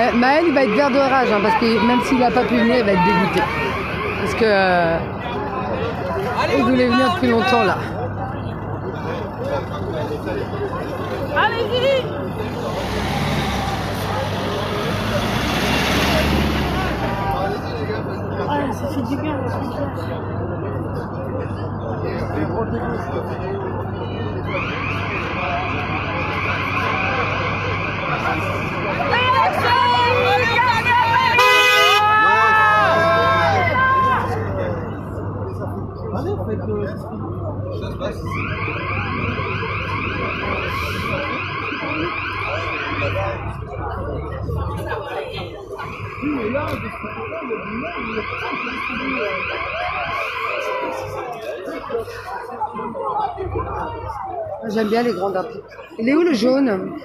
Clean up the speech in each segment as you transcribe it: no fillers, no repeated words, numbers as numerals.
Ouais, Maël, il va être vert de rage, hein, parce que même s'il n'a pas pu venir, il va être dégoûté. Parce que il voulait venir depuis longtemps là. Allez-y! Ah, ça fait du bien. J'aime bien les grands drapeaux. Il est où le jaune?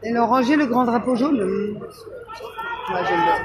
Et l'oranger, le grand drapeau jaune? Ouais, j'aime bien.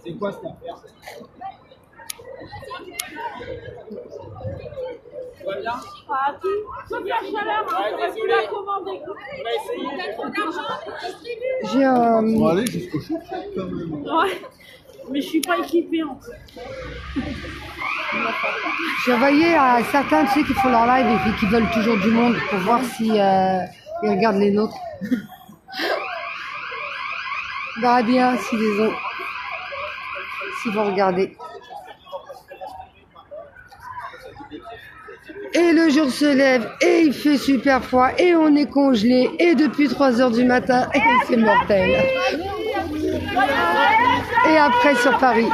C'est quoi ça? Voilà. Ah, toute la chaleur, on pu la commander. J'ai un... On va aller jusqu'au chou quand même. Ouais, mais je suis pas équipée en fait. J'ai envoyé à certains de ceux qui font leur live et puis qui veulent toujours du monde pour voir si ils regardent les nôtres. On verra bien s'ils vont regarder. Et le jour se lève et il fait super froid et on est congelé et depuis 3h du matin et c'est mortel. Et après sur Paris.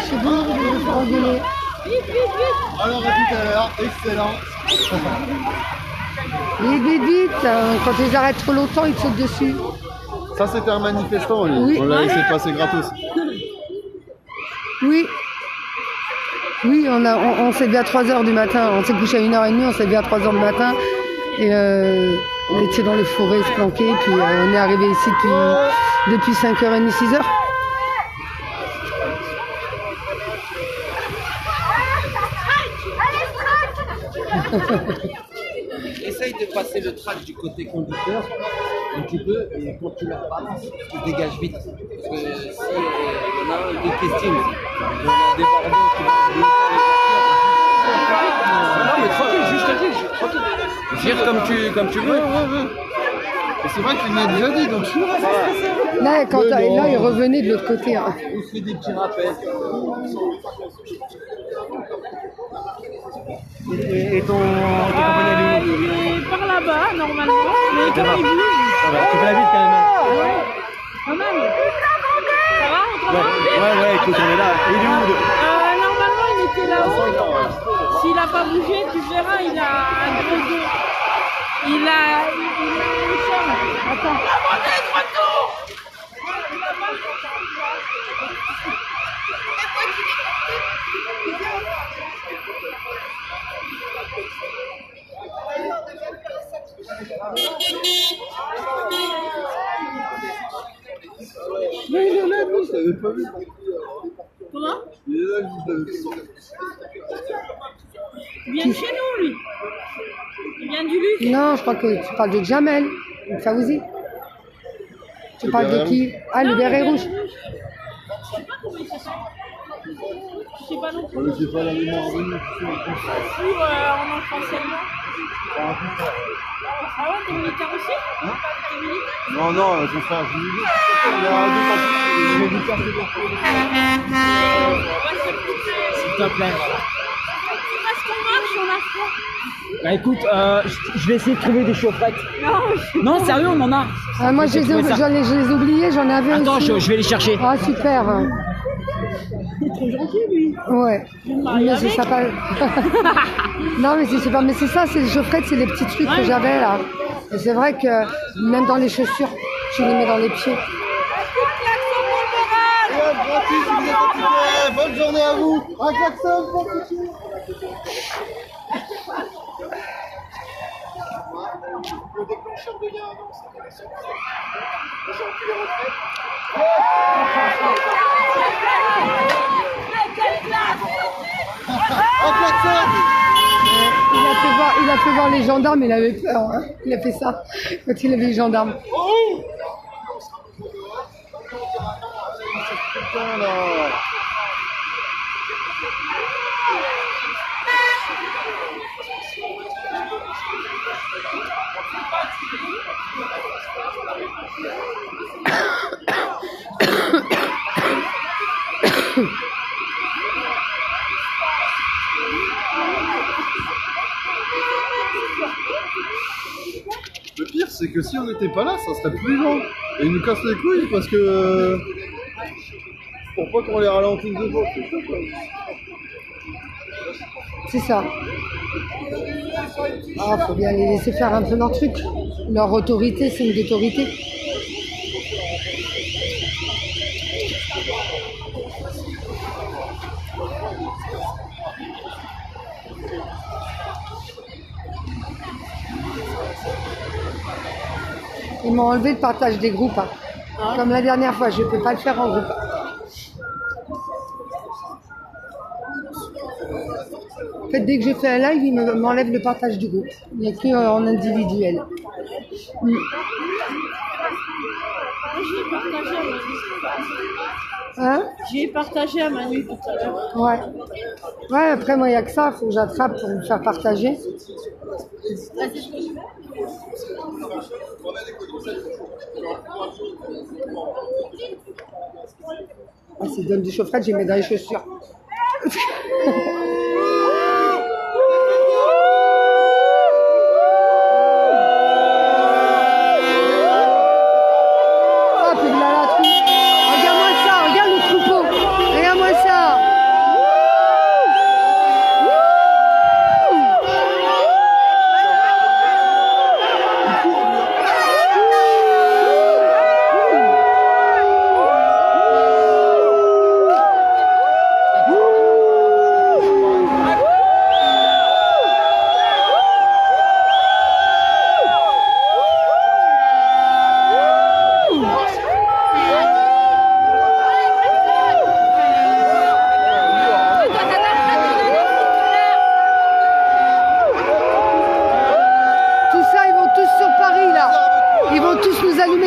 C'est bon, je vais vous faire engueuler. Alors à tout à l'heure, excellent. Les bébites, quand ils arrêtent trop longtemps, ils te sautent dessus. Ça c'était un manifestant, lui. Oui. On l'a laissé passer gratos. Oui. Oui, on s'est levé à 3h du matin. On s'est couché à 1h30, on s'est levé à 3h du matin. Et on était dans les forêts, se planquer. Puis on est arrivé ici depuis 5h30, 6h. Essaye de passer le track du côté conducteur un petit peu et quand tu la passes, tu dégages vite. Parce que si il y en a un qui estime, il y en a des bordons qui vont non mais tranquille, juste tranquille. Gire comme tu veux. Et c'est vrai qu'il m'a déjà dit, donc je suis Là, là, il revenait de l'autre côté. Hein. On se fait des petits rappels. Et ton compagnon est où? Il est par là-bas, normalement. Mais comme il bouge. Tu fais la vite quand même. Ouais, quand même. Ça va, on t'entend? Ouais, écoute, on est là. Il est où? Normalement, il était là-haut. S'il n'a pas bougé, tu verras, il a un gros dos. Il a une chaîne. Attends. Mais il est là, lui, je l'avais pas vu. Comment? Il est là, je l'avais pas vu. Il vient de chez nous, lui. Il vient du Luc. Non, je crois que tu parles de Jamel, Faouzi. Tu parles de qui? Ah, le béret rouge. Je sais pas comment il s'appelle. Je sais pas non plus. On ne sait pas la mémoire de nous. On en français. Ah ouais, t'es militaire aussi? Hein? T'es militaire? Non, non, son frère, je lui dis. Il a 2 ans. Il est militaire, c'est bon. S'il te plaît. Parce qu'on marche, on a froid. Bah écoute, je vais essayer de trouver des chaufferettes. Non, Non, sérieux, on en a. Ah, moi, je les ai oubliés, j'en avais Attends, aussi. je vais les chercher. Ah, super. il est trop gentil, lui. Ouais. Je vais me marier Mais c'est avec. ça pas... Non, mais c'est super. Mais c'est ça, c'est les chaufferettes, c'est les petits trucs que j'avais là. Et c'est vrai que même dans les chaussures, tu les mets dans les pieds. Ouais, gentil, si vous êtes fatigué. Bonne journée à vous. Un klaxon pour Kiki. Le déclencheur de lien avant, c'est connexion. Aujourd'hui, les retraites. Un klaxon. Il a fait voir les gendarmes, il avait peur. Hein. Il a fait ça quand il a vu les gendarmes. Putain, là. Le pire, c'est que si on n'était pas là, ça serait plus long. Et ils nous cassent les couilles parce que. Pour pas qu'on les ralentisse de fois. C'est ça. Ah, faut bien les laisser faire un peu leur truc. Leur autorité, c'est une autorité. Ils m'ont enlevé le partage des groupes. Hein. Comme la dernière fois, je ne peux pas le faire en groupe. En fait, dès que j'ai fait un live, ils m'enlèvent le partage du groupe. Il n'y a qu'en individuel. Hein? J'ai partagé à Manu tout à l'heure. Ouais. Ouais, après, moi, il n'y a que ça. Il faut que j'attrape pour me faire partager. Ah, s'ils donnent du chaufferette, je les mets dans les chaussures. Ah, puis là, la troupe. Regarde-moi ça, regarde le troupeau. Regarde-moi ça.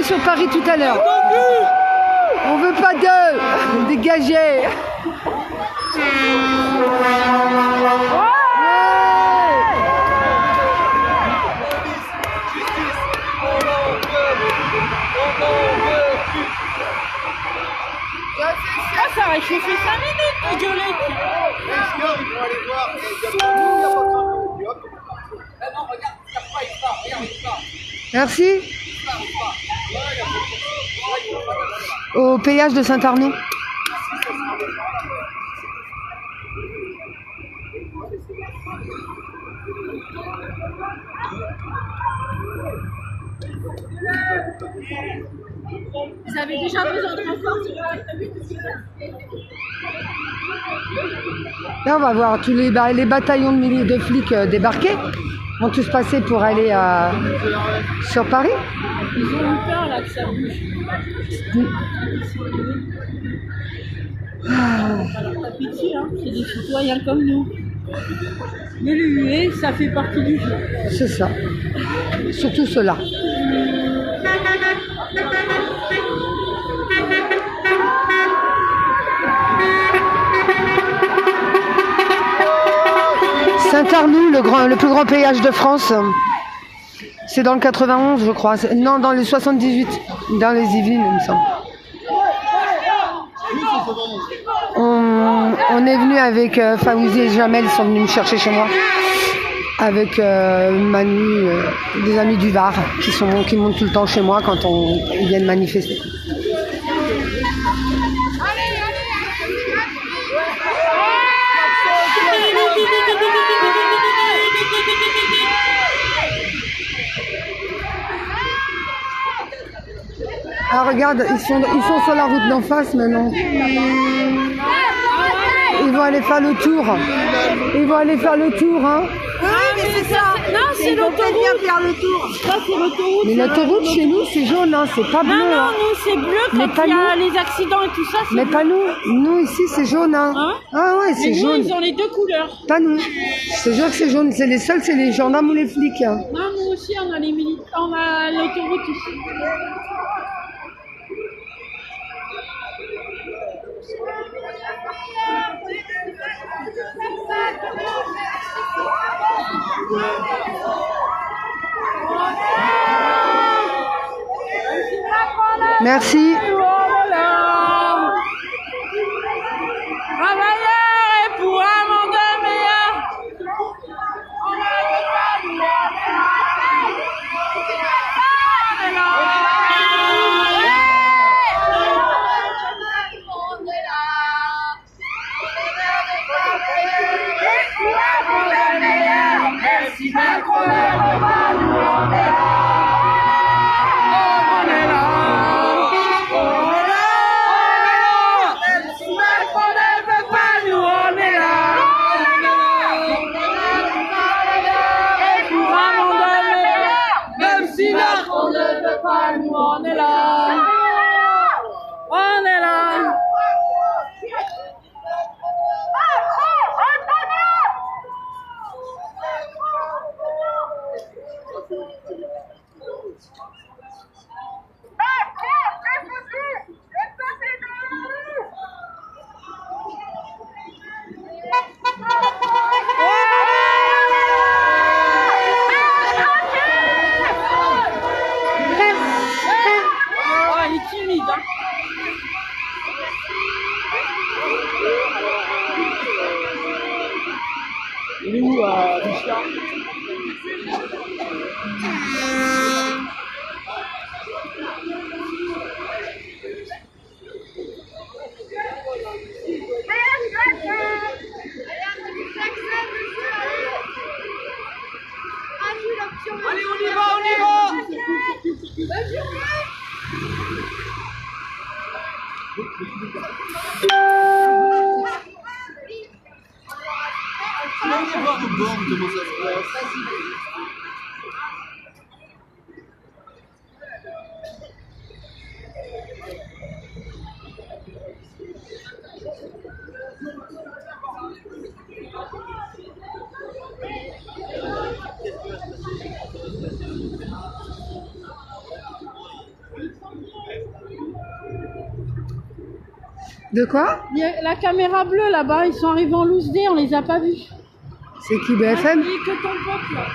Sur Paris tout à l'heure. On veut pas d'eux. Dégagez. Ah, ça va chauffer 5 minutes de gueuler. Est-ce qu'ils vont aller voir? Merci. Au péage de Saint-Arnaud. Vous avez déjà besoin de renfort sur la Là, on va voir tous les bataillons de flics débarqués. Vont tous passer pour aller sur Paris. Ils ont eu peur là que ça bouge. Alors t'as pitié, hein, c'est des citoyens comme nous. Mais le huer, ça fait partie du jeu. C'est ça. Surtout ceux-là. Saint-Arnoux, le plus grand péage de France. C'est dans le 91, je crois. Non, dans le 78, dans les Yvelines, il me semble. On est venu avec Faouzi et Jamel, ils sont venus me chercher chez moi. Avec Manu, des amis du Var, qui montent tout le temps chez moi quand ils viennent manifester. Ah regarde, ils sont sur la route d'en face maintenant. Ils vont aller faire le tour. Ils vont aller faire le tour, hein. Oui, mais c'est ça. Non, c'est l'autoroute. Faire le tour. Ça, c'est l'autoroute. Mais l'autoroute chez nous, c'est jaune, hein. C'est pas bleu. Non, hein. nous, c'est bleu quand il y a les accidents et tout ça. Mais bleu. pas nous. Nous, ici, c'est jaune, hein. Ah ouais, c'est jaune. Nous, ils ont les deux couleurs. Pas nous. Je te jure que c'est jaune. C'est les seuls, c'est les gendarmes ou les flics. Hein. Non, nous aussi, on a les militaires. On a l'autoroute ici. Merci. Travailler pour un monde meilleur. Merci Macron, on est là. On ne veut pas, nous on est là. On est là. Il est où, Richard? Allez, on y va, on y va. Allez voir au bord comment ça se passe. De quoi? Il y a la caméra bleue là-bas, ils sont arrivés en loose day, on les a pas vus. C'est qui, BFM? Il n'y a que ton pote là.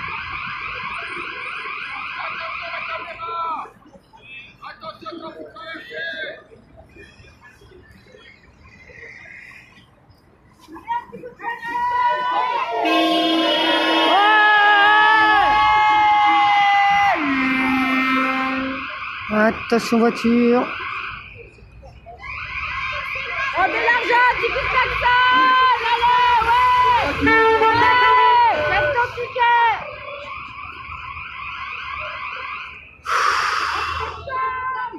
Attention voiture. On a de l'argent, tu peux faire ça. Allez, ouais. Laisse ton ticket.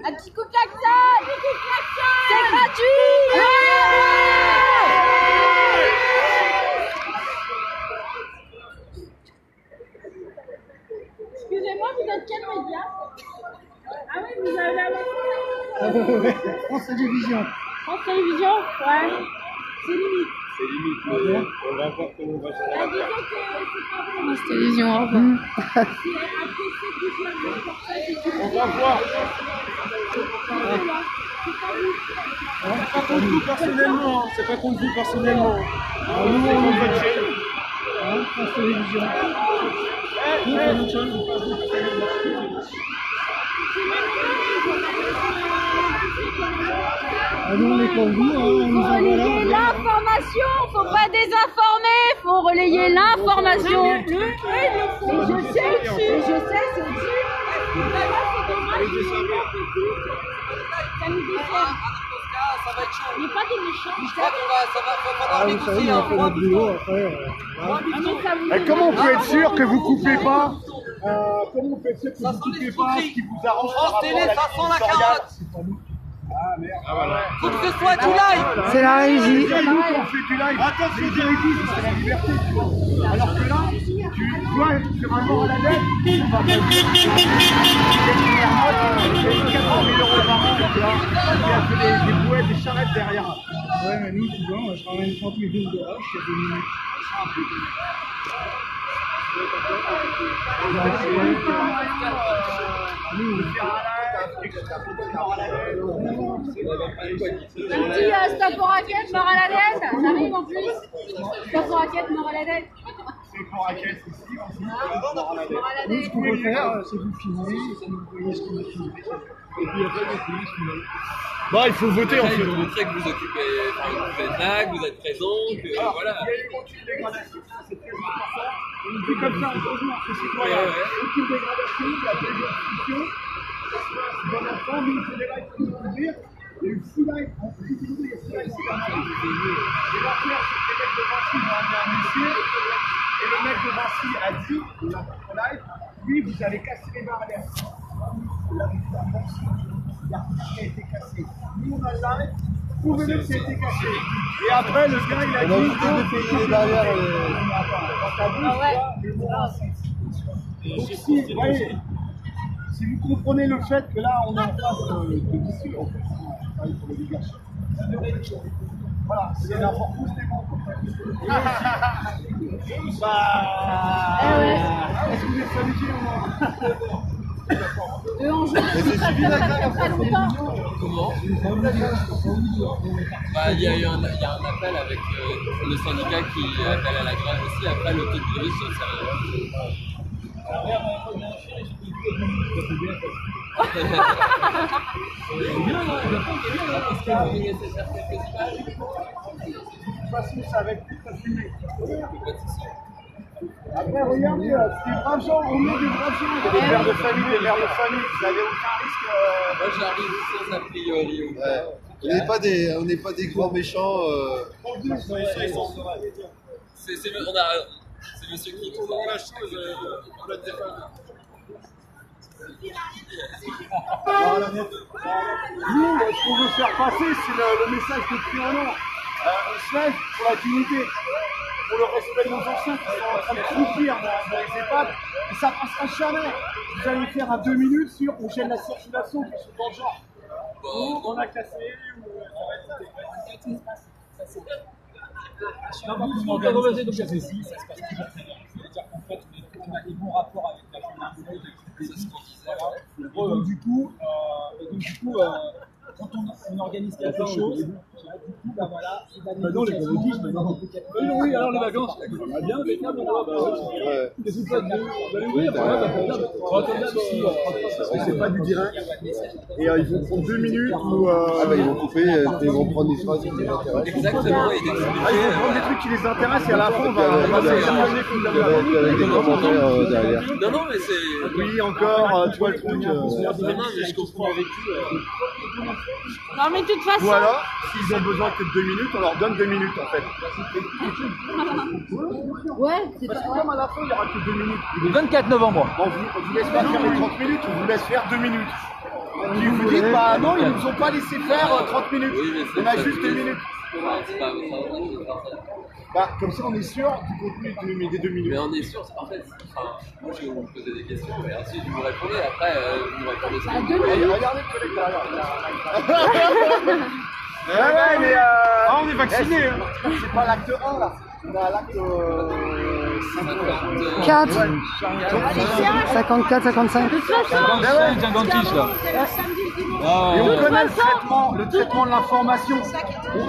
Un petit coup de klaxon. C'est gratuit. Excusez-moi, vous êtes quel média? Ah oui, vous avez la France Télévisions. France Télévisions? Ouais. C'est limite. C'est limite, mais on va voir comment on va se faire. Disons que c'est pas bon. France Télévisions, au revoir. C'est après c'est du flamand, pour ça, c'est du On va voir. c'est pas vous. C'est pas contre vous personnellement, c'est pas contre vous personnellement. Nous, on va chaîne. France Télévisions. Relayer l'information, faut pas désinformer, faut relayer l'information. Et je sais, c'est dessus. Ça nous déçoit. Ça va être chaud. Mais pas des méchants. Je crois qu'on va, ça va falloir négocier. Et comment on peut être sûr que vous coupez pas comment on peut être sûr que vous coupez pas ce qui vous arrange par France rapport Télé, à la ça sent la éditoriale? carotte. Faut que ce soit du live. C'est la régie. C'est nous qui on fait du live. Attention, les directives, c'est la liberté. Tu vois. Alors que là, tu vois, sur un mort à la dette, on va pas dire. Il y a 400 000 € par an, tu vois. Il a fait des bouettes, des charrettes derrière. Ouais, mais nous, tu vois, je ramène 30 000 € de roche, il y a 2 minutes. Un petit stop pour raquette, mort à la dette. J'arrive en plus. Stop pour raquette, mort à la dette. C'est pour raquette ici, Mort à la dette. ce qu'on peut faire, c'est vous filmer, vous voyez ce qu'on a filmé. Et puis après, vous filmez ce qu'on a. Bon, il faut voter en Après, fait. il faut montrer que vous occupez, vous êtes là, que vous êtes présent, que voilà. Il y a eu aucune dégradation, ça c'est très important. On dit comme ça, on se joue entre citoyens. Ouais. Aucune dégradation, il y a pas eu d'institution. Ça se passe bon enfant, mais il faut des lives pour nous dire. Il y a eu 6 lives, en plus, il y a 6 lives, c'est pas mal. Et l'affaire, c'est que les mecs de Vinci vont amener un huissier. Et le mec de Vinci a dit, il a fait le live, oui, vous allez casser les barrières. L'article a été cassé. Nous, on a le live, prouvez-le que ça a été cassé. Et après, le gars, il a dit... On a évité de payer les barrières. Donc, si, vous voyez, si vous comprenez le fait que là, on est en face de l'issue, en fait, pour l'oligarchie. Voilà, c'est n'importe où, c'est bon. Est-ce que vous êtes familier ou non? Eux en jouent depuis très longtemps. Comment? Bah, il y a un appel avec le syndicat qui appelle à la grève aussi. Après, le taux de virus, ça Ça va être plus facile. Après, regardez, c'est des braves gens, on met des braves gens. Des mères de famille, vous n'avez aucun risque. Moi, j'arrive sans a priori. Ouais. On n'est pas des grands méchants. C'est monsieur qui nous envoie la chose. On va te défendre. Nous, ce qu'on veut faire passer, c'est le message depuis un an. On se lève pour la dignité, pour le respect de nos anciens qui sont en train de croupir dans les EHPAD. Et ça passera jamais. Vous allez faire un 2 minutes sur on gêne la circulation, quelque chose dans le genre. Ou on a cassé, ou Non, par contre, on organise donc ça se passe plus facilement. C'est-à-dire qu'en fait, on a des bons rapports avec la gendarmerie, avec les donc du coup, quand on organise quelque chose, du coup, bah voilà, c'est la négociation. Oui, alors les vacances, va bien, mais bien, qu'est-ce que vous faites? Vous allez ouvrir, c'est pas du direct. Et ils vont prendre 2 minutes où. Ils vont couper, ils vont prendre des phrases qui les intéressent. Exactement, et Ils vont prendre des trucs qui les intéressent et à la fin on va s'éloigner comme la Avec des commentaires derrière. Non, mais c'est. Oui, encore, tu vois le truc. Non, mais je comprends avec Non, mais de toute façon. Ou alors, s'ils ont besoin que de 2 minutes, on leur donne 2 minutes en fait. Ouais, c'est Parce que pas comme à la fin il n'y aura que 2 minutes, Le 24 novembre. on vous laisse pas faire les 30 minutes, on vous laisse faire 2 minutes. Puis vous dites, bah non, ils ne nous ont pas laissé faire 30 minutes, Oui, mais c'est on a ça, juste 2 minutes. C'est pas ça. Bah, comme ça on est sûr du contenu des 2 minutes. Mais on est sûr, c'est parfait. Enfin, moi je vais vous poser des questions et ensuite vous me répondez. Après, vous me répondez ça. Regardez le collègue derrière. Ouais, mais on est vacciné. C'est pas l'acte 1 là. On a l'acte 4, 54, 55. De toute façon, C'est un dentiste là. c'est le samedi. Et on connaît le traitement de l'information.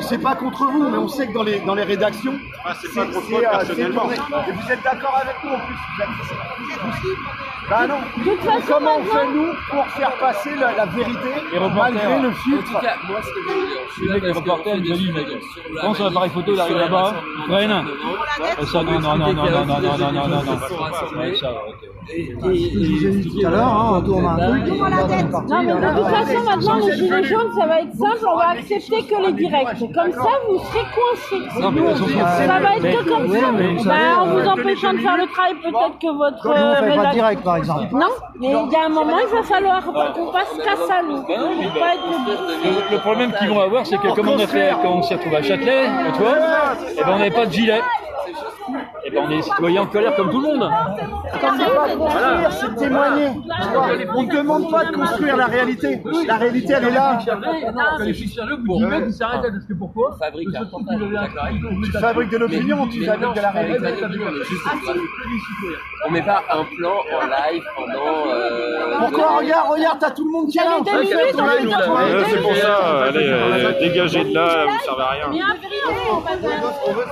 C'est pas contre vous, mais on sait que dans les rédactions, c'est pas contre moi personnellement. Et vous êtes d'accord avec nous en plus. Bah non. De toute façon, Comment on fait nous pour faire passer la vérité malgré le En filtre? tout cas, moi, ce que je veux dire, je suis là Les parce que reporters, on ils est disent, sur mec, la prends son appareil photo, il arrive sur la là-bas, rassemblement freine. national. Ça, non, Ils sont rassemblés. Ouais, ça, ok. Tout à l'heure, on tourne un truc. Non, mais de toute façon, maintenant, les gilets jaunes, ça va être simple, on va accepter que les directs. Comme ça, vous serez coincés. Non, mais elles sont Ça va être que comme ça. En vous empêchant de faire le travail, peut-être que votre rédaction... direct, par exemple. Non, mais il y a un moment, il va falloir qu'on passe qu'à ça, nous. Pas être... Le problème qu'ils vont avoir, c'est que comme on a fait quand on s'est retrouvé à Châtelet, tu vois, et ben on n'avait pas de gilet. Et ben on est citoyens en colère comme tout le monde. Voilà, c'est témoigner. On ne demande pas de construire la réalité. La réalité, elle est là. Quand les flics sérieux, vous dites, ils s'arrêtent parce que pourquoi? fabrique un Tu fabriques de l'opinion, tu fabriques de la réalité. On met pas un plan en live pendant. Pourquoi? Regarde, t'as tout le monde qui est là. C'est pour ça, allez, dégagez de là, vous servez à rien. Mais après, on va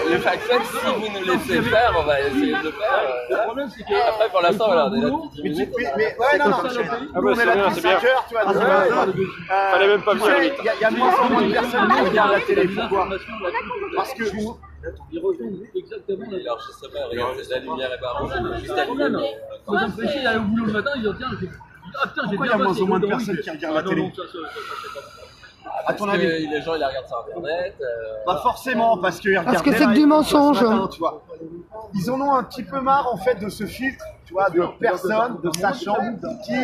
Le factuel, si vous nous laissez faire, on va essayer de le faire. Le problème, c'est que. Après, pour l'instant, voilà, on est là depuis 10 minutes. Mais ouais, non. Nous, on est là depuis 5 heures, tu vois. Fallait même pas venir. Il y a de moins en moins de personnes qui regardent la télé. Pourquoi? Parce que Ils retrouvent exactement la Alors, je sais pas, regarde, la lumière est pas rouge, elle est juste allumée. problème. Quand ils ont péché d'aller au boulot le matin, ils disent tiens, j'ai pourquoi il y a moins en moins de personnes qui regardent la télé? À ton avis? Les gens, ils la regardent sur Internet. Pas forcément, parce que c'est que du mensonge. Tu vois. Ils en ont un petit peu marre en fait de ce filtre, tu vois, de personnes, de sachants qui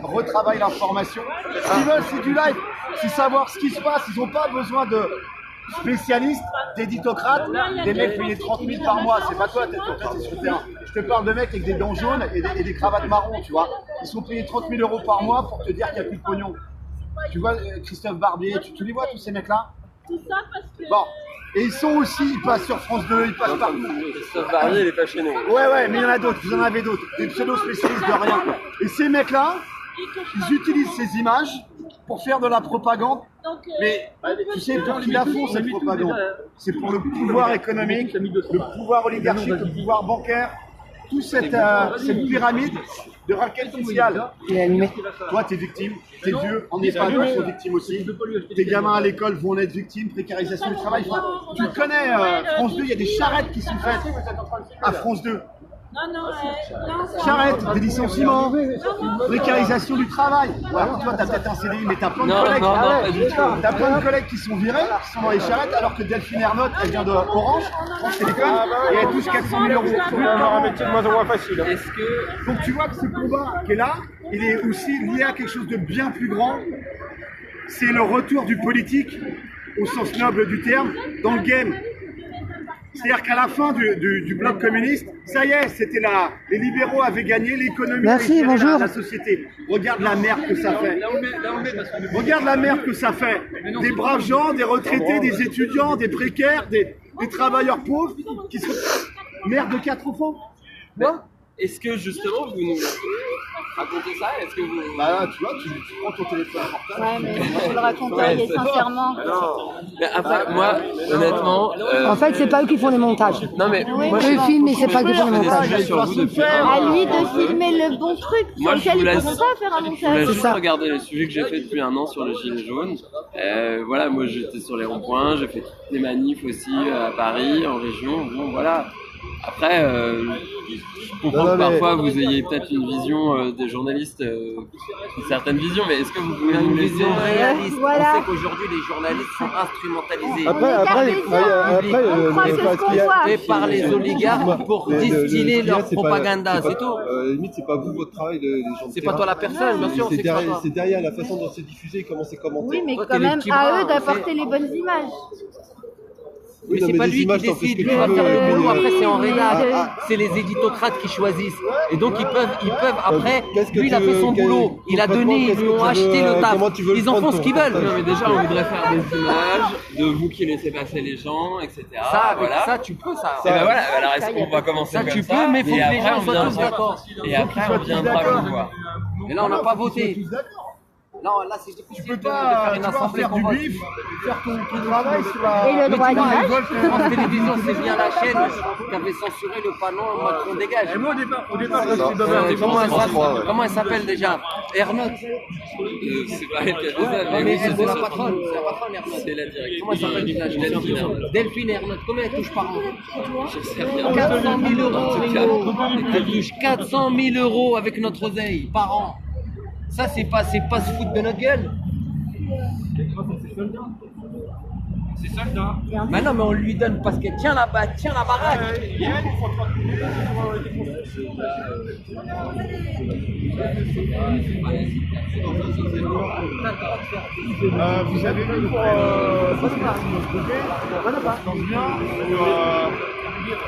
retravaillent l'information. Ce qu'ils veulent, c'est du live, c'est savoir ce qui se passe. Ils n'ont pas besoin de spécialistes, d'éditocrates, des mecs payés 30 000 par mois. C'est pas toi, t'es sur le terrain. Je te parle de mecs avec des dents jaunes et des cravates marron, tu vois. Ils sont payés 30 000 € par mois pour te dire qu'il n'y a plus de pognon. Tu vois, Christophe Barbier, tu les vois tous ces mecs-là? Tout ça parce que... Bon, et ils sont aussi, ils passent sur France 2, ils passent partout. Christophe Barbier, il est pas chez nous. Ouais, mais il y en a d'autres, vous en avez d'autres, des pseudo-spécialistes de rien. Et ces mecs-là, ils utilisent ces images pour faire de la propagande. Mais tu sais pour qui la font cette propagande? C'est pour le pouvoir économique, le pouvoir oligarchique, le pouvoir bancaire, toute cette pyramide de raquettes sociales. Toi, t'es victime, tes vieux en EHPAD sont victimes aussi. Tes gamins à l'école vont en être victimes, précarisation du travail. Enfin, tu le connais, France 2, il y a des charrettes qui sont faites à France 2. Non. Charrettes, des licenciements, précarisation du travail. Alors, toi, t'as peut-être un CDI, mais t'as plein de collègues. pas du tout. T'as plein de collègues qui sont virés, qui sont dans les charrettes, alors que Delphine Ernotte, elle vient de Orange, France Télécom, et elle touche 400 000 €. On va avoir un métier de moins en moins facile. Est-ce que. Donc tu vois que ce combat qui est là, il est aussi lié à quelque chose de bien plus grand. C'est le retour du politique, au sens noble du terme, dans le game. C'est-à-dire qu'à la fin du bloc communiste, ça y est, c'était là. Les libéraux avaient gagné, l'économie Merci, avait bonjour. la société. Regarde la merde que ça fait. Regarde la merde que ça fait. Des braves gens, des retraités, des étudiants, des précaires, des travailleurs pauvres qui sont... Mère de 4 enfants. Est-ce que justement vous nous racontez ça? Est-ce que vous. Bah tu vois, tu prends ton téléphone portable. Ouais, mais vous le raconteriez sincèrement. Mais après, moi, honnêtement. En fait, c'est pas eux qui font les montages. Non, mais. Moi, Eux filment, mais c'est pas eux qui font les montages. je sur vous depuis. À lui de filmer le bon truc sur Moi, je lequel vous il ne laisse. pourront pas faire un Je voulais montage. juste regarder les sujets que j'ai fait depuis 1 an sur le gilet jaune. Voilà, moi j'étais sur les ronds-points, j'ai fait toutes les manifs aussi à Paris, en région. Bon, voilà. Après, je comprends que parfois vous ayez peut-être une vision des journalistes, une certaine vision, mais est-ce que vous pouvez nous laisser. réaliste. Voilà. On sait qu'aujourd'hui les journalistes sont instrumentalisés. Et par les oligarques pour distiller leur propagande, c'est tout. Limite, c'est pas vous votre travail, les gens. C'est pas toi la personne, bien sûr. C'est derrière la façon dont c'est diffusé, comment c'est commenté. Oui, mais Toi, quand t'es le même petit à bras, eux d'apporter les bonnes images. Mais non, c'est mais pas des lui qui images, t'en fais ce décide, que lui tu va veux, faire le mais, boulot, après c'est en mais, rédac, c'est les éditocrates qui choisissent. Et donc ils peuvent après, lui il a fait son boulot, il a donné, ils lui ont acheté le taf, ils en font ce qu'ils veulent. Non mais déjà on voudrait faire des images de vous qui laissez passer les gens, etc. Ça, voilà. Ça tu peux ça. Et ben voilà, alors est-ce qu'on va commencer Ça, comme tu ça, peux, mais faut que les gens soient tous d'accord. Et après on viendra vous voir. Mais là, on n'a pas voté. Tous d'accord. Non, là, c'est Tu difficile peux de pas, faire une assemblée faire qu'on du vote. bif, faire ton travail sur la. Et le droit d'image. France Télévisions, c'est bien la chaîne qui avait censuré le panneau Macron dégage. Et moi, au départ, je Non, suis bavard. Comment elle s'appelle déjà? Ernotte. C'est pas elle qui a fait ça, Mais c'est la patronne, c'est la patronne Ernotte. c'est la directrice. Comment elle s'appelle déjà? Delphine. Delphine Ernotte. Combien elle touche par an? Je sais rien. 400 000 euros. Elle touche 400 000 euros avec notre oseille par an. Ça, c'est pas se foutre de notre gueule. C'est soldat. Mais non, mais on lui donne parce qu'elle tient la baraque. Vous avez vu pour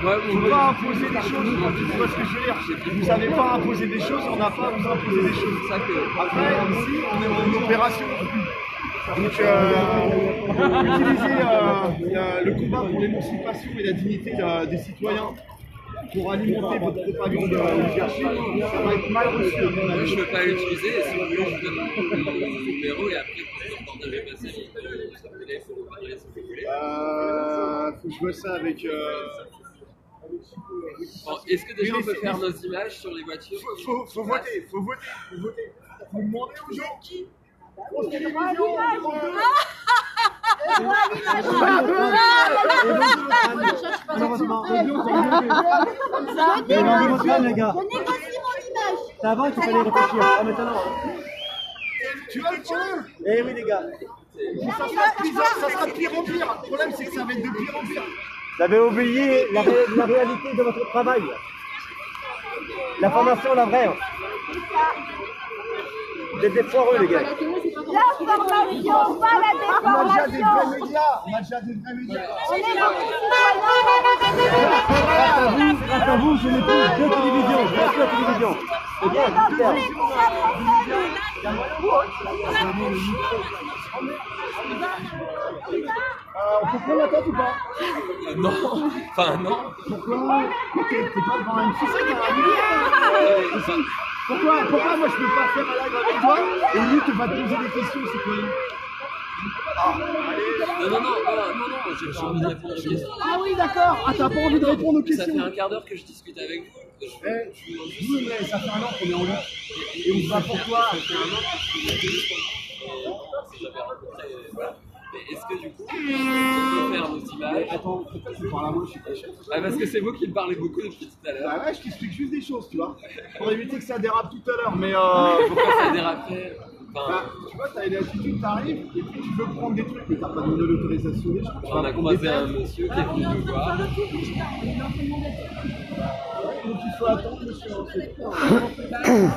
on ne pas imposer des choses, tu vois ce que je veux dire. Vous n'avez pas imposé des choses, on n'a pas à vous imposer des choses. Après, ici, on est en opération. Donc, utiliser le combat pour l'émancipation et la dignité des citoyens pour alimenter votre propagande oligarchique, ça va être mal reçu. Je ne peux pas l'utiliser, si vous voulez, je vous donne mon numéro et après, quand vous partagez ma série, il faut vous parler si vous voulez. Faut que je vois ça avec. Bon, est-ce que déjà on peut faire nos images sur les voitures? Faut voter. Vous demandez aux gens qui France Télévisions, C'est avant qu'il fallait réfléchir. Ah, maintenant. tu vas le challenge. Eh oui, les gars. Ça sera de pire en pire. Le problème, c'est que ça va être de pire en pire. Vous avez oublié la réalité de votre travail. La formation, la vraie. Vous êtes des foireux, les gars. L'information, pas la On a déjà des déformation. vrais médias. On est des citoyens. Grâce à vous, je n'ai plus de télévision. Je n'ai plus la télévision. C'est bien, super. On peut prendre la tête ou pas? Non, enfin non. Pourquoi? T'es pas devant une fille, t'as un Pourquoi moi je peux pas faire un live avec toi et lui tu vas te poser des questions, c'est quoi? Non, j'ai envie de répondre aux questions. Ah oui d'accord. Ah t'as pas envie de répondre aux Ça questions? fait un quart d'heure que je discute avec vous. Oui mais ça fait un an qu'on est en lutte. Et on se bat pour toi. Mais est-ce que du coup, on peut faire nos images? Attends, pourquoi tu parles à moi? Je suis pas chef. Parce que c'est vous qui me parlez beaucoup depuis tout à l'heure. Bah ouais, je t'explique juste des choses, tu vois. Pour éviter que ça dérape tout à l'heure, mais Pourquoi ça déraperait? bah, tu vois, t'as une attitude, t'arrives, et puis tu veux prendre des trucs, mais t'as pas donné l'autorisation. On a croisé un monsieur qui est venu nous voir. Donc il faut attendre, monsieur.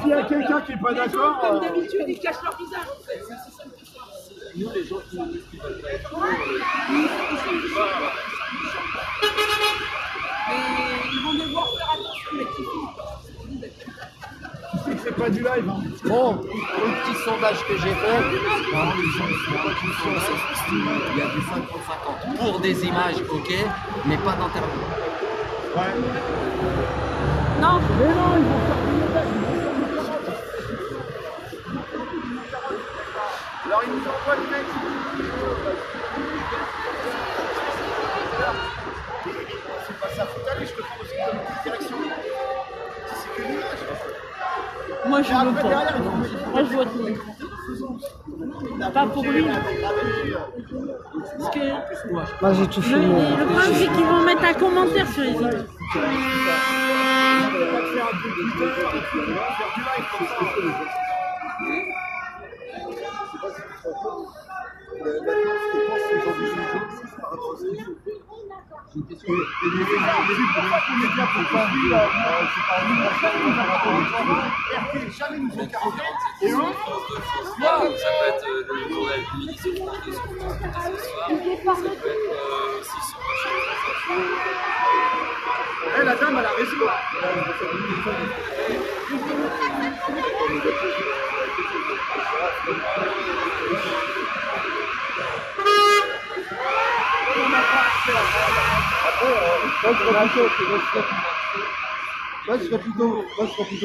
S'il y a quelqu'un qui est pas d'accord. Comme d'habitude, ils cachent leur visage. Nous, les gens qui nous disent qu'ils veulent pas être Mais ils vont devoir faire attention, les petits filles. Tu sais que c'est pas du live, hein. Bon, le petit sondage que j'ai fait, il y a du 50-50 pour des images, ok, mais pas d'interview. Ouais. Non, Mais non, ils vont faire des médailles. Alors ils nous envoient le mec. C'est pas ça, faut aller, je te prends aussi comme petite direction. C'est que l'image. moi je Et veux après pas. derrière, ils vont mettre. Moi je vote non. Pas pour lui. Parce que Moi, j'ai tout filmé. le problème c'est qu'ils vont mettre un commentaire sur les images. Pas de faire un peu de Twitter, et puis on va faire du live comme ça. Jamais nous ont 40 et eux, Ça peut être le journal du midi sur France 2 sur France 2 ce soir. Ça peut être aussi sur France 2. la dame elle a raison. Moi, je serais plutôt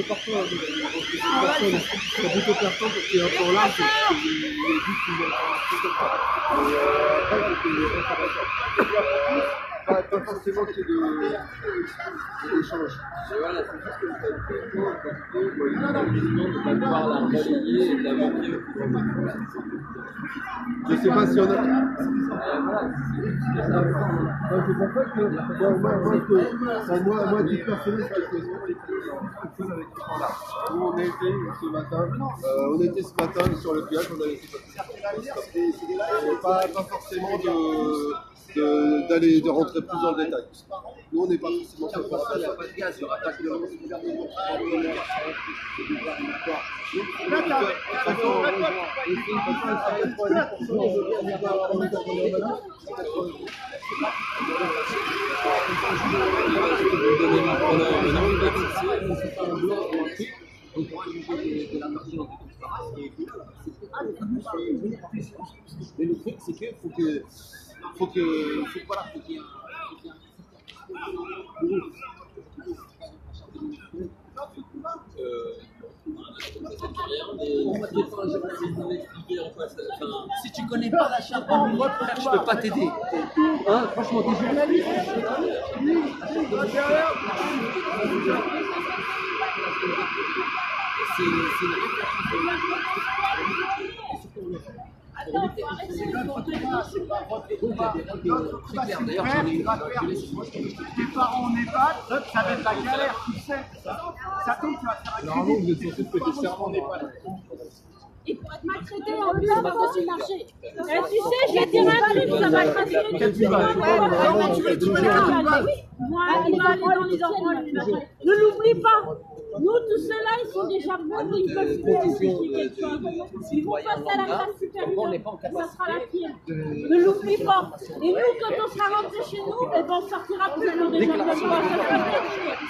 partant. Je serais plutôt partant parce qu'il est encore là. C'est les buts qui vont faire un truc comme ça. Et après, pas forcément qu'il y ait d'échange. Et voilà, c'est juste que ça fait parce que le président ne va pouvoir la relayer et la montrer au plus grand. Je sais pas si on a. Voilà, C'est pour ça que moi, titre personnel, c'est quelque chose avec les gens-là. Nous, on était ce matin sur le pillage, on a laissé pas forcément de rentrer plus dans le détail. Nous, on n'est pas forcément sur ça. Il n'y a pas de gaz, il n'y aura pas de gouvernement. Mais le truc, c'est qu'il faut qu'il y ait si tu connais pas la charte, je peux pas t'aider. Hein, franchement, t'es journaliste. C'est une Tes parents en EHPAD, ça va être la galère, tu sais. Ça tombe, tu vas faire un Normalement, vous êtes censé prêter serment en EHPAD. Et pour être maltraité en plein dans le marché. Tu sais, je vais dire un truc, ça va être rassuré. Moi, il va aller dans les enfants. Ne l'oublie pas. Nous, tous ceux-là, ils sont déjà bons, ils peuvent faire quelque chose. Ils vont passer à la classe supérieure, ça sera la pire. Ne l'oublie pas. Et nous, quand on sera rentré chez nous, on sortira pour aller au désarmement.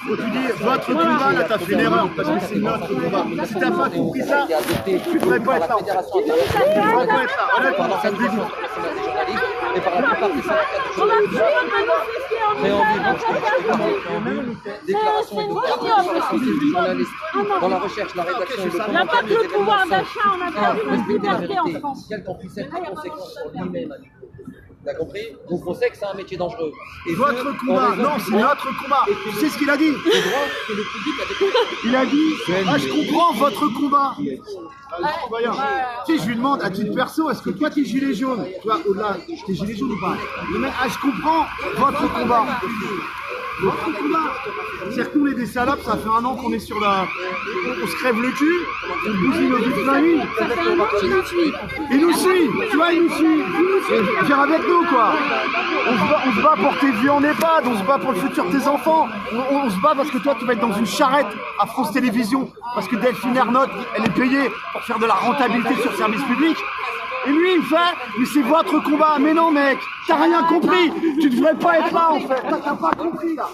Faut tu dire, votre combat, là, t'as fait une erreur, parce que c'est notre combat. Si t'as pas compris ça, tu ne devrais pas être là. Tu ne devrais pas être là, honnêtement, ça te dégoûte. Et par la plupart des syndicats de déclaration et de journalistes dans la recherche, la rédaction et le On n'a pas que le pouvoir d'achat, on a perdu notre liberté en France. quelles qu'en puissent être les conséquences sur lui-même. T'as compris? Donc on sait que c'est un métier dangereux. Et votre combat, non, c'est notre combat. Tu sais ce qu'il a dit? Que le public a des... Il a dit, je comprends votre combat. Tu sais, je lui demande à titre perso, est-ce que toi t'es gilet jaune? Toi, au-delà, t'es gilet jaune ou pas? Le mec, je comprends votre combat. Votre combat. C'est-à-dire qu'on est des salopes, ça fait 1 an qu'on est sur la... On se crève le cul, on bousille nos vies de famille. Il nous suit, tu vois, il nous suit. Viens avec nous, quoi. On se bat pour tes vies en EHPAD, on se bat pour le futur de tes enfants. On se bat parce que toi, tu vas être dans une charrette à France Télévisions, parce que Delphine Ernotte, elle est payée pour faire de la rentabilité sur service public. Et lui, il me fait, mais c'est votre combat. Mais non, mec, t'as rien compris. Tu devrais pas être là, en fait. T'as pas compris, là.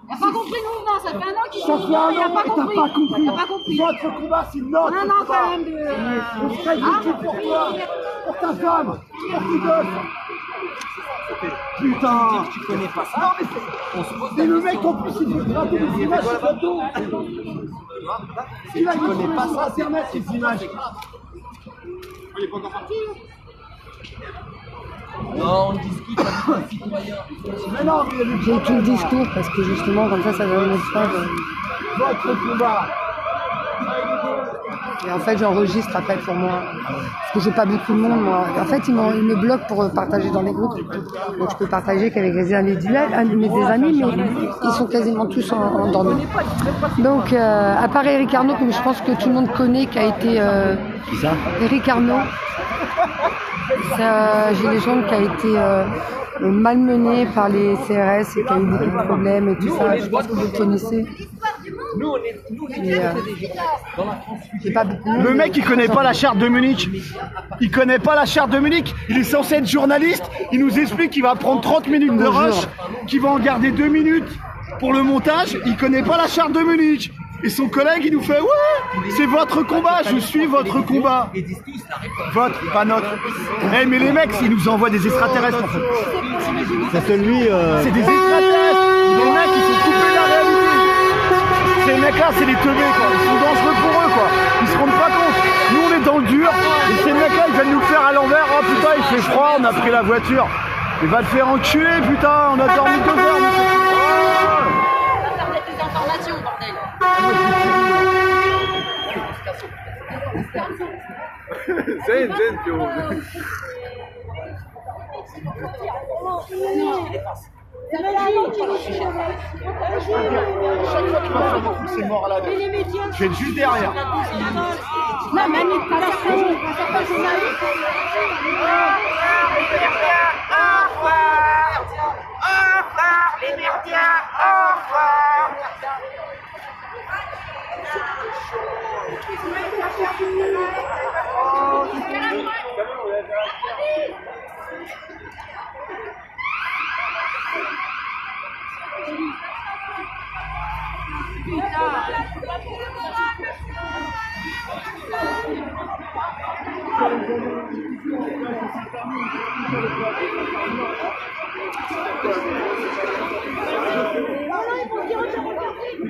Il n'a pas compris le mouvement, ça fait 1 an qu'il Ça fait 1 an, il n'a pas compris. Il n'a pas compris. Votre combat, c'est notre On a un an combat. quand même de... On se crève le cul pour toi, pour ta femme, pour tes gosses. Putain. Tu connais pas ça. Non, mais le mec, en plus, il veut gratter les images sur le dos. Il a dit sur Internet, ces images. Il est pas encore parti, Non, on discute avec un citoyen. mais non, mais il y a J'ai tout le discours parce que justement, comme ça donne pas. votre combat. Et en fait, j'enregistre après pour moi. Parce que j'ai pas beaucoup de monde, moi. En fait, ils me bloquent pour partager dans les groupes. Donc, je peux partager qu'avec les individuels, des amis, mais ils sont quasiment tous endormis. Donc, à part Eric Arnaud, que je pense que tout le monde connaît, qui a été... Qui ça? Eric Arnaud. C'est un gilet jaune qui a été malmené par les CRS et qui a eu beaucoup de problèmes et tout ça. Je pense que vous le connaissez. Le mec, il connaît pas la charte de Munich. Il connaît pas la charte de Munich. Il est censé être journaliste. Il nous explique qu'il va prendre 30 minutes de rush, qu'il va en garder 2 minutes pour le montage. Il connaît pas la charte de Munich. Et son collègue, il nous fait, ouais, c'est votre combat, je suis votre combat. Votre, pas notre. Eh, mais les mecs, ils nous envoient des extraterrestres, en fait. C'est celui... C'est des extraterrestres. Les mecs, ils sont coupés de la réalité. Ces mecs-là, c'est des teubés, quoi. Ils sont dangereux pour eux, quoi. Ils se rendent pas compte. Nous, on est dans le dur. Et ces mecs-là, ils viennent nous le faire à l'envers. Oh putain, il fait froid, on a pris la voiture. Il va te faire enculer, putain. On a dormi 2 heures. Des informations, bordel. Zen, Pio. Chaque fois qu'il va faire des trucs, c'est mort à la tête. Je vais être juste derrière. Non, manipulation. Les merdiens, au revoir.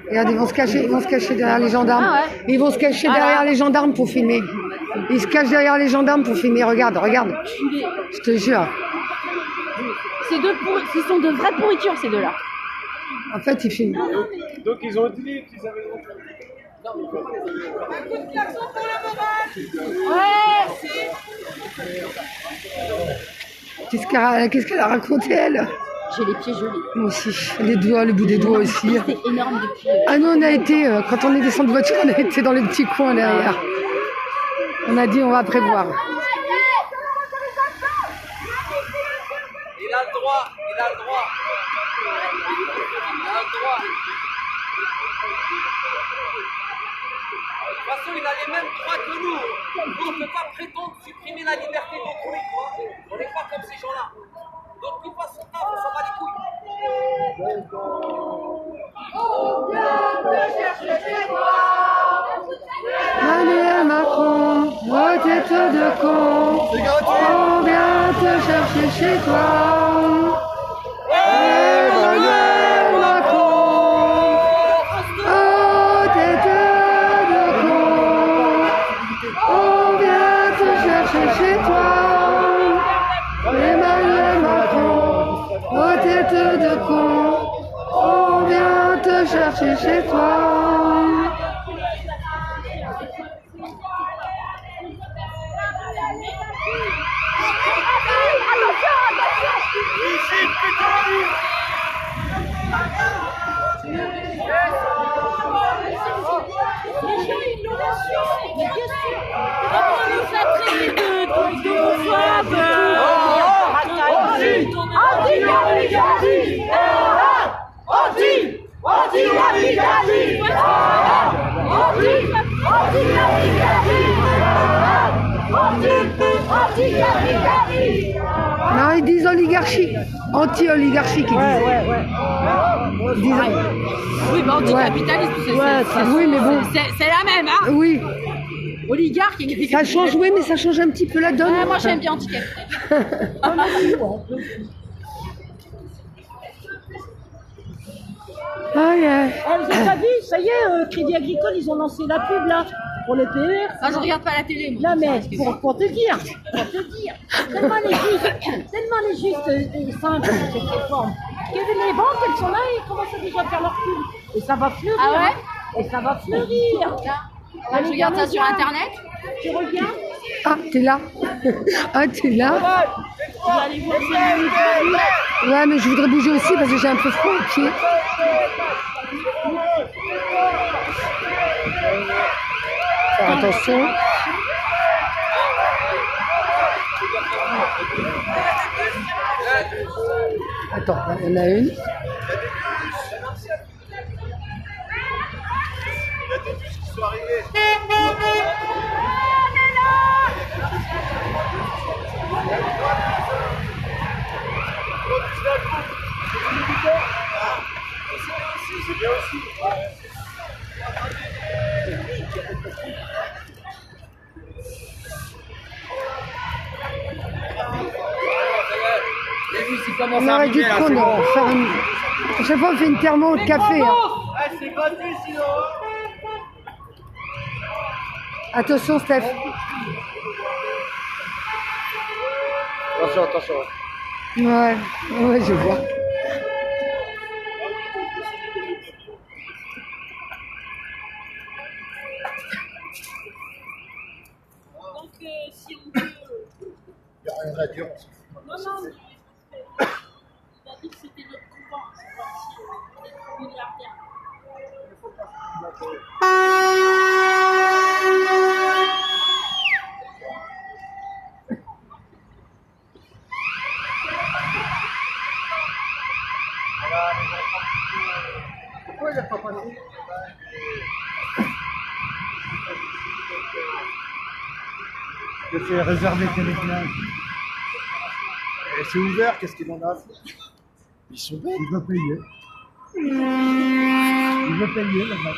Regarde, ils vont se cacher derrière les gendarmes. Ah ouais. Ils vont se cacher derrière les gendarmes pour filmer. Ils se cachent derrière les gendarmes pour filmer. Regarde. Je te jure. Ce sont de vraies pourritures, ces deux-là. En fait, ils filment. Donc ils ont dit qu'ils avaient... Qu'est-ce qu'elle a raconté, elle? J'ai les pieds jolis. Moi aussi. Les doigts, le bout des doigts aussi. C'est énorme depuis. Ah non, on a été, quand on est descendu de voiture, on a été dans les petits coins derrière. On a dit, on va prévoir. Il a le droit. Il a le droit. De toute façon, il a les mêmes droits que nous. Nous, on ne peut pas prétendre supprimer la liberté d'autrui. On n'est pas comme ces gens-là. Donc, ils passent son temps, on s'en bat les couilles. Emmanuel Macron, oh tête de con, on vient te chercher chez toi. Emmanuel Macron, oh tête de con, on vient te chercher chez toi. Emmanuel Macron, oh tête de con, on vient te chercher chez toi. Non, ils disent oligarchie, anti-oligarchie qu'ils disent. Ils disent... Oui, bah anticapitaliste, oui, mais bon. C'est la même, hein. Oui. Oligarque et Ça change, oui, mais ça change un petit peu la donne. Moi, j'aime bien anticapitaliste. Ah, yeah. Vous avez pas vu, ça y est, Crédit Agricole, ils ont lancé la pub là pour le PER. Ah, je regarde pas la télé, moi. Non mais pour te dire, tellement les justes et simples cette réforme. Que les banques, elles sont là et ils commencent déjà à faire leur pub. Et ça va fleurir. Ah ouais? Et ça va fleurir. Je regarde ça sur internet. Tu regardes? Ah, t'es là. Ah, t'es là. Ouais, mais je voudrais bouger aussi parce que j'ai un peu froid au pied. Faire attention. Attends, il y en a une. C'est bien aussi. On aurait dû prendre, faire une... À chaque fois on fait une thermo de café. Hein. battu sinon. Attention, Steph. Attention, attention. Ouais, ouais, je vois. Donc, si on peut. Il n'y a rien à dire. Non, non, mais il a dit que c'était notre pouvoir, c'est pas si on est trop milliardaire. Pourquoi il n'a pas passé? Que c'est réservé que les clients. Et c'est ouvert, qu'est-ce qu'il en a à faire? Ils sont bêtes. Il veut payer. Il veut payer, le mec.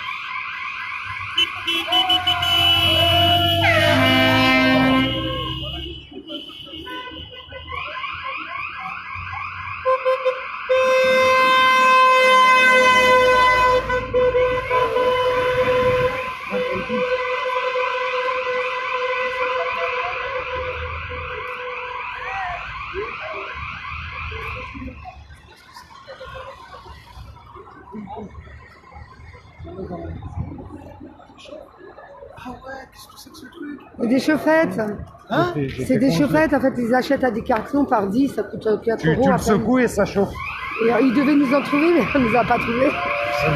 Ah ouais, qu'est-ce que c'est que ce truc? Et des chaufferettes. Hein? C'est des chaufferettes, en fait, ils achètent à des cartons par 10, ça coûte 4 Tu euros. le à peine. secoues et ça chauffe. Et ils devaient nous en trouver, mais on ne nous a pas trouvés.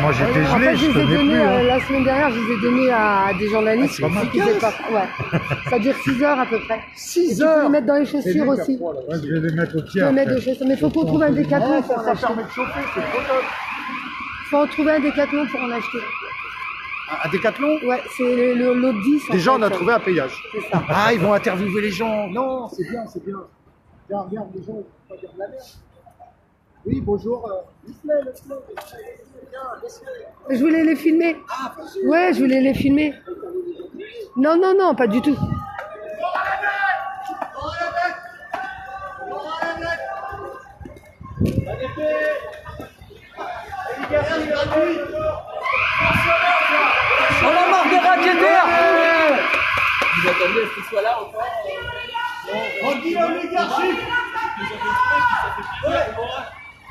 Moi j'étais En fait, gelé, je je les ai tenais donnés, plus. Hein. la semaine dernière, je les ai donnés à des journalistes. Ah, c'est qui faisaient pas. Ouais. Ça dure 6 heures à peu près. 6 Tu peux les heures. mettre dans les chaussures aussi. Ouais, je vais les mettre au Tu pied. peux mettre après. des chaussures. Mais il faut qu'on trouve un décathlon pour en Ça acheter. permet de chauffer, c'est trop top. Il faut en trouver un décathlon pour en acheter. Un décathlon? Ouais, c'est l'autre 10. Déjà, en on a fait. trouvé un payage. C'est ça. Ah, ils vont interviewer les gens. Non, c'est bien, c'est bien. Regarde, regarde, les gens, ils vont pas dire de la merde. Oui, bonjour. Ismaël. Je voulais les filmer. Ouais, je voulais les filmer. Non, non, non, pas du tout. On a marre des raquettaires. Vous attendez à ce qu'il soit là encore On dit l'oligarchie.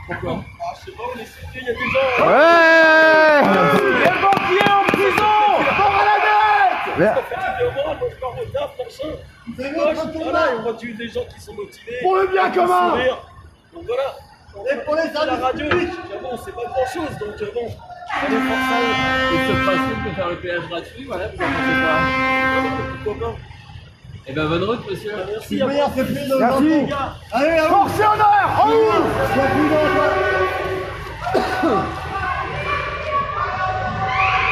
Pourquoi? Je sais pas, on est cité, il y a des gens. Ouais. Les banquiers en prison. Mort à la dette. Voilà, et on voit tuer des gens qui sont motivés. Pour le bien qui commun. sourire. Donc voilà. Et pour les La radio, bon, c'est pas grand chose, donc bon. Et ce principe de faire le péage gratuit, voilà, vous en pensez quoi? Pourquoi pas? Eh ben bonne route, monsieur. Merci. meilleur c'est plus de Merci. les gars. Allez, force et honneur. En haut.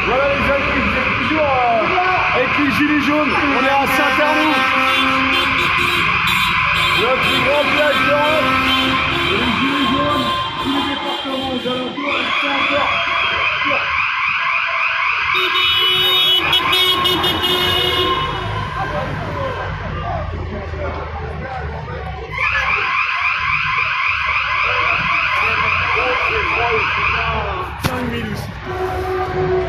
Voilà les amis, vous êtes toujours avec les gilets jaunes. On est à Saint-Ternou. Le plus grand village d'Europe. Et les gilets jaunes, tous les départements aux alentours, ils sont encore.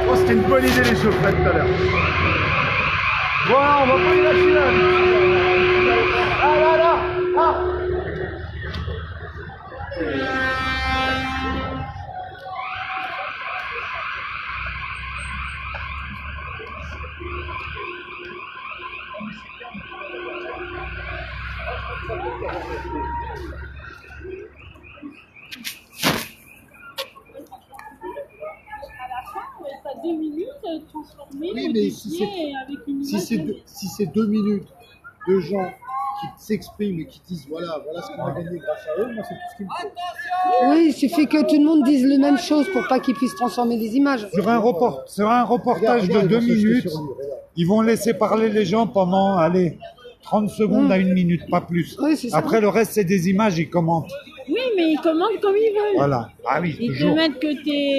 Oh, c'était une bonne idée, les chaufferettes tout à l'heure. Voilà, on va pas les lâcher là. Ah là là. Ah. À la fin, t'as 2 minutes transformées, Oui, mais si modifiées avec une image. si c'est 2 minutes de gens qui s'expriment et qui disent voilà ce qu'on a gagné grâce à eux, moi c'est tout ce qu'il me faut. Oui, il suffit que tout le monde dise les mêmes choses pour pas qu'ils puissent transformer des images. Sur un reportage Regarde, de 2 ils vont se jeter minutes, sur lui, regarde. ils vont laisser parler les gens pendant, allez, 30 secondes à 1 minute, pas plus. Oui, c'est ça. Après, le reste, c'est des images, ils commentent. Oui, mais ils commandent comme ils veulent. Voilà. Ah oui, Ils te toujours. mettent que t'es